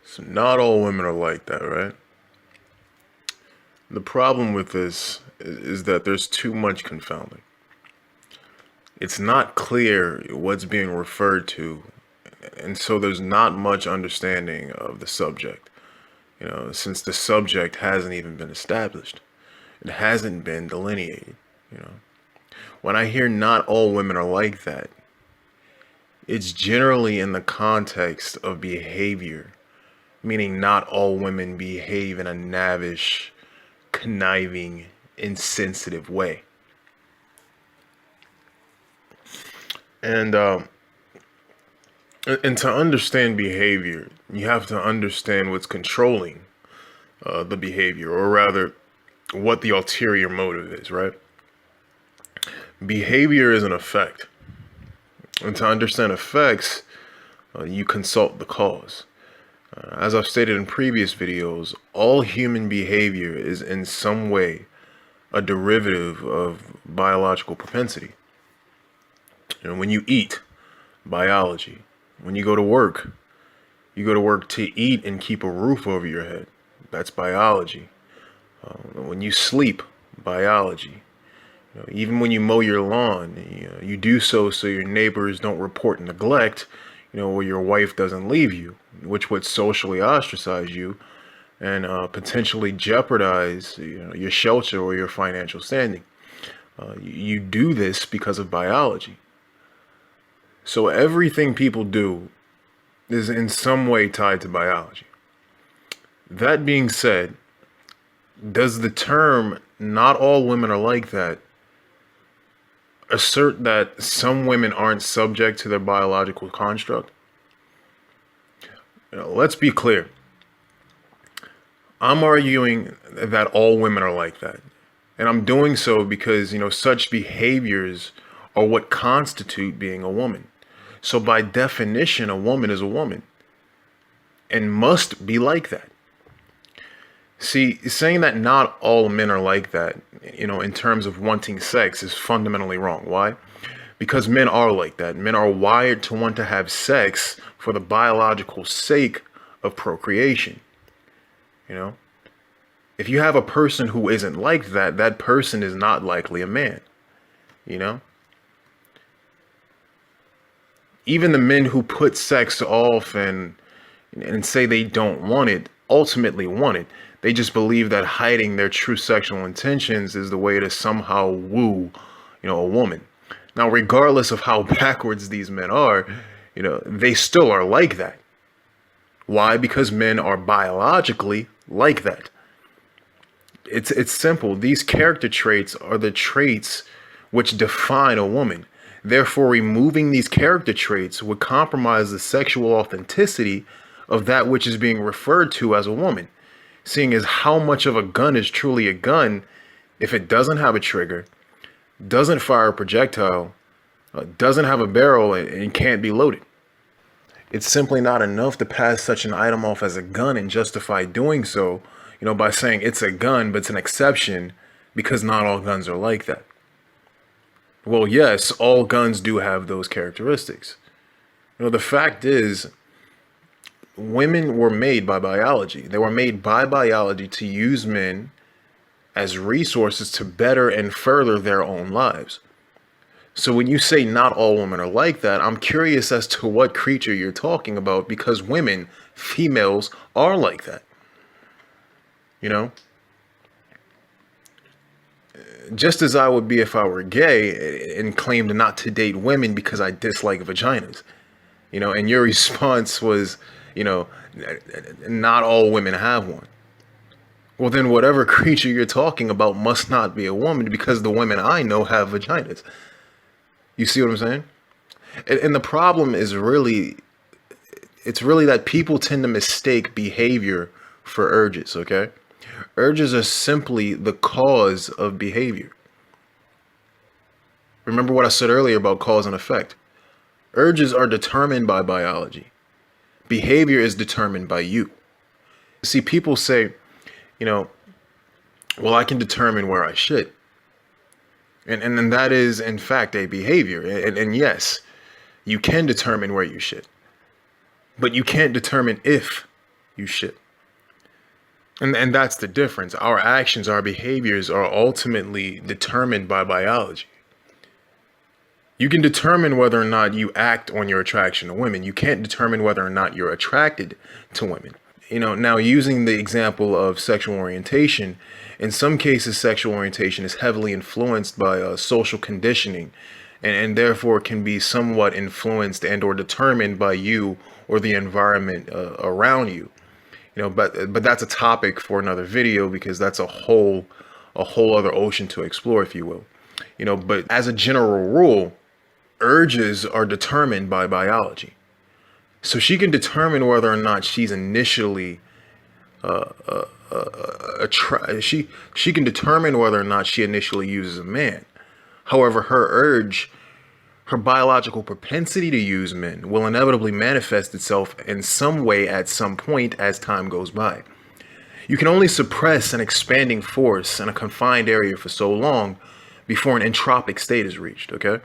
So not all women are like that, right? The problem with this is that there's too much confounding. It's not clear what's being referred to, and so there's not much understanding of the subject, since the subject hasn't even been established. It hasn't been delineated, you know. When I hear not all women are like that, it's generally in the context of behavior, meaning not all women behave in a knavvish, conniving, insensitive way. And and to understand behavior, you have to understand what's controlling the behavior, or rather, what the ulterior motive is, right? Behavior is an effect. And to understand effects, you consult the cause. As I've stated in previous videos, all human behavior is in some way a derivative of biological propensity. When you eat, biology. When you go to work to eat and keep a roof over your head. That's biology. When you sleep, biology. Even when you mow your lawn, you do so your neighbors don't report neglect, or your wife doesn't leave you, which would socially ostracize you and potentially jeopardize your shelter or your financial standing. You do this because of biology. So everything people do is in some way tied to biology. That being said, does the term "not all women are like that" assert that some women aren't subject to their biological construct? Let's be clear. I'm arguing that all women are like that. And I'm doing so because, such behaviors are what constitute being a woman. So by definition, a woman is a woman and must be like that. See, saying that not all men are like that, in terms of wanting sex is fundamentally wrong. Why? Because men are like that. Men are wired to want to have sex for the biological sake of procreation. If you have a person who isn't like that, that person is not likely a man. Even the men who put sex off and say they don't want it, ultimately want it. They just believe that hiding their true sexual intentions is the way to somehow woo, a woman. Now, regardless of how backwards these men are, they still are like that. Why? Because men are biologically like that. It's simple. These character traits are the traits which define a woman. Therefore, removing these character traits would compromise the sexual authenticity of that which is being referred to as a woman, seeing as how much of a gun is truly a gun if it doesn't have a trigger, doesn't fire a projectile, doesn't have a barrel, and can't be loaded. It's simply not enough to pass such an item off as a gun and justify doing so, by saying it's a gun, but it's an exception because not all guns are like that. Well, yes, all guns do have those characteristics. The fact is, women were made by biology. They were made by biology to use men as resources to better and further their own lives. So when you say not all women are like that, I'm curious as to what creature you're talking about, because women, females, are like that. Just as I would be if I were gay and claimed not to date women because I dislike vaginas. And your response was, not all women have one. Well, then whatever creature you're talking about must not be a woman, because the women I know have vaginas. You see what I'm saying? And the problem is really that people tend to mistake behavior for urges, okay? Urges are simply the cause of behavior. Remember what I said earlier about cause and effect. Urges are determined by biology. Behavior is determined by you. See, people say, well, I can determine where I shit. And that is, in fact, a behavior. And yes, you can determine where you shit. But you can't determine if you shit. And that's the difference. Our actions, our behaviors are ultimately determined by biology. You can determine whether or not you act on your attraction to women. You can't determine whether or not you're attracted to women. Now using the example of sexual orientation, in some cases, sexual orientation is heavily influenced by social conditioning, and therefore can be somewhat influenced and or determined by you or the environment around you. But that's a topic for another video, because that's a whole other ocean to explore, if you will. But as a general rule, urges are determined by biology. So she can determine whether or not she's initially she can determine whether or not she initially uses a man. However, her biological propensity to use men will inevitably manifest itself in some way at some point as time goes by. You can only suppress an expanding force in a confined area for so long before an entropic state is reached, okay?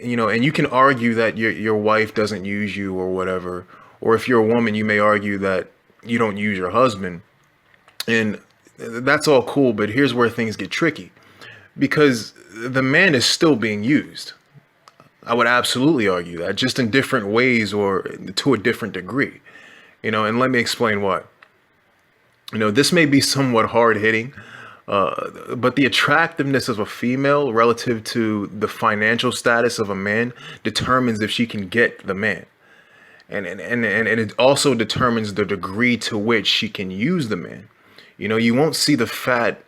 And you can argue that your wife doesn't use you or whatever, or if you're a woman, you may argue that you don't use your husband, and that's all cool, but here's where things get tricky, because the man is still being used. I would absolutely argue that, just in different ways or to a different degree, and let me explain why. This may be somewhat hard-hitting, but the attractiveness of a female relative to the financial status of a man determines if she can get the man. And it also determines the degree to which she can use the man. You won't see the fat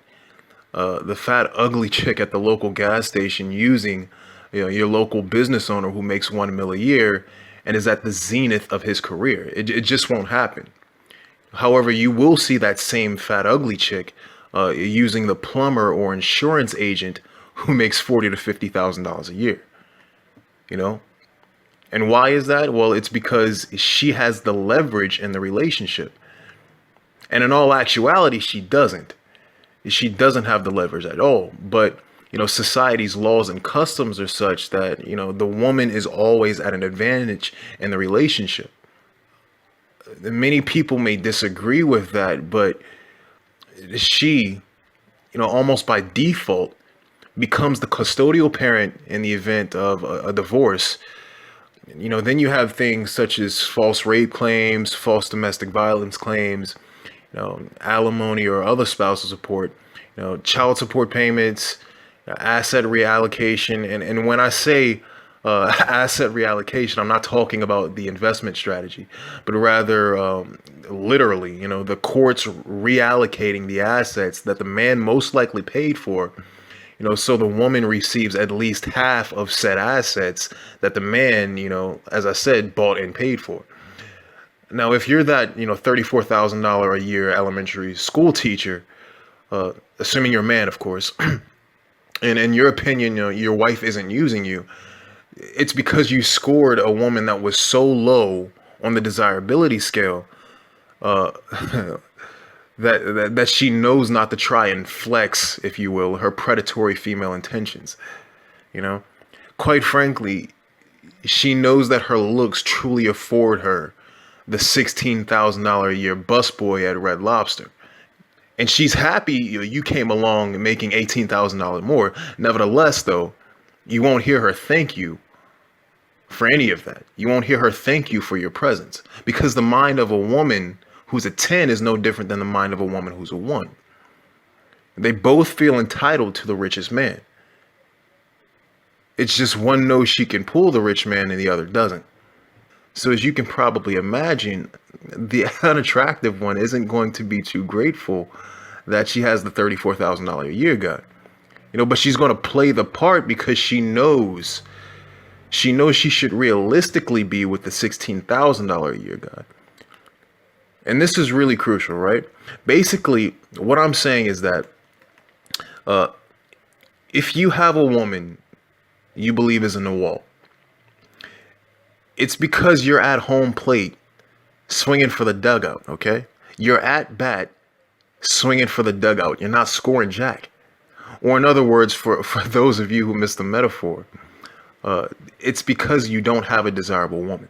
ugly chick at the local gas station using your local business owner who makes $1 million a year and is at the zenith of his career. It just won't happen. However, you will see that same fat ugly chick using the plumber or insurance agent who makes $40,000 to $50,000 a year. And why is that? Well, it's because she has the leverage in the relationship. And in all actuality, she doesn't. She doesn't have the leverage at all. But society's laws and customs are such that, the woman is always at an advantage in the relationship. Many people may disagree with that, but she, almost by default, becomes the custodial parent in the event of a divorce. Then you have things such as false rape claims, false domestic violence claims, alimony or other spousal support, child support payments, asset reallocation. And when I say asset reallocation, I'm not talking about the investment strategy, but rather literally, the courts reallocating the assets that the man most likely paid for, so the woman receives at least half of said assets that the man, as I said, bought and paid for. Now, if you're that, $34,000 a year elementary school teacher, assuming you're a man, of course, and in your opinion, your wife isn't using you, it's because you scored a woman that was so low on the desirability scale that she knows not to try and flex, if you will, her predatory female intentions. Quite frankly, she knows that her looks truly afford her the $16,000 a year busboy at Red Lobster. And she's happy you came along making $18,000 more. Nevertheless, though, you won't hear her thank you for any of that. You won't hear her thank you for your presence, because the mind of a woman who's a 10 is no different than the mind of a woman who's a 1. They both feel entitled to the richest man. It's just one knows she can pull the rich man and the other doesn't. So as you can probably imagine, the unattractive one isn't going to be too grateful that she has the $34,000 a year guy. But she's going to play the part because she knows she should realistically be with the $16,000 a year guy. And this is really crucial, right? Basically, what I'm saying is that if you have a woman you believe is a NAWALT, it's because you're at home plate swinging for the dugout, okay? You're at bat swinging for the dugout. You're not scoring jack. Or in other words, for those of you who missed the metaphor, it's because you don't have a desirable woman.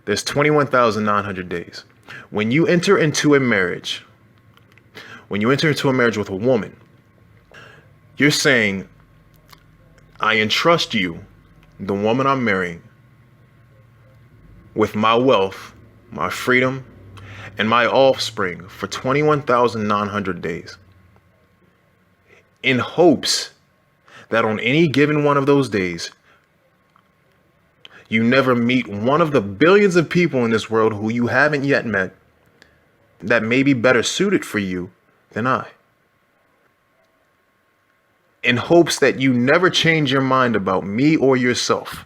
There's 21,900 days. When you enter into a marriage, with a woman, you're saying, I entrust you, the woman I'm marrying, with my wealth, my freedom, and my offspring for 21,900 days, in hopes that on any given one of those days, you never meet one of the billions of people in this world who you haven't yet met that may be better suited for you than I. In hopes that you never change your mind about me or yourself.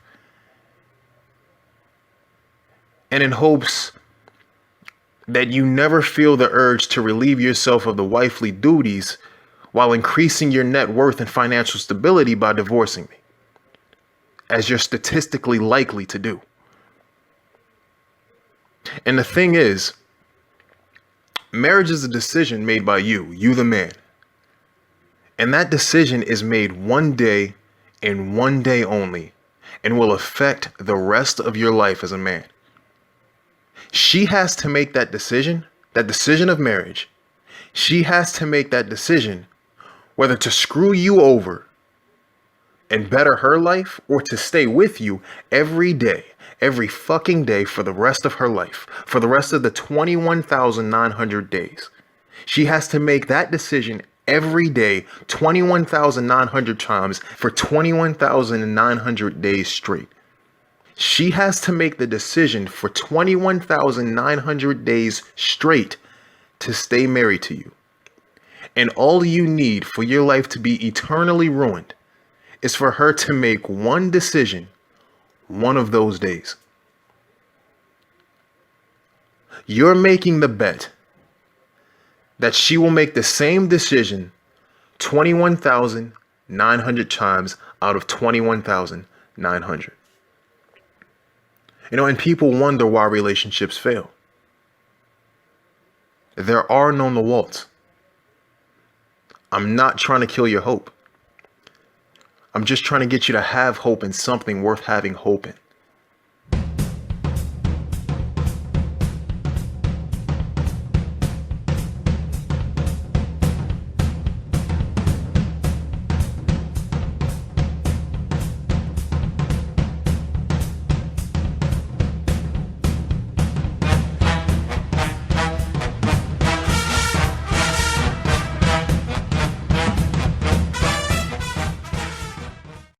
And in hopes that you never feel the urge to relieve yourself of the wifely duties while increasing your net worth and financial stability by divorcing me, as you're statistically likely to do. And the thing is, marriage is a decision made by you the man. And that decision is made one day and one day only, and will affect the rest of your life as a man. She has to make that decision of marriage. She has to make that decision whether to screw you over and better her life, or to stay with you every day, every fucking day for the rest of her life, for the rest of the 21,900 days. She has to make that decision every day, 21,900 times for 21,900 days straight. She has to make the decision for 21,900 days straight to stay married to you. And all you need for your life to be eternally ruined is for her to make one decision one of those days. You're making the bet that she will make the same decision 21,900 times out of 21,900. And people wonder why relationships fail. There are no NAWALTs. I'm not trying to kill your hope. I'm just trying to get you to have hope in something worth having hope in.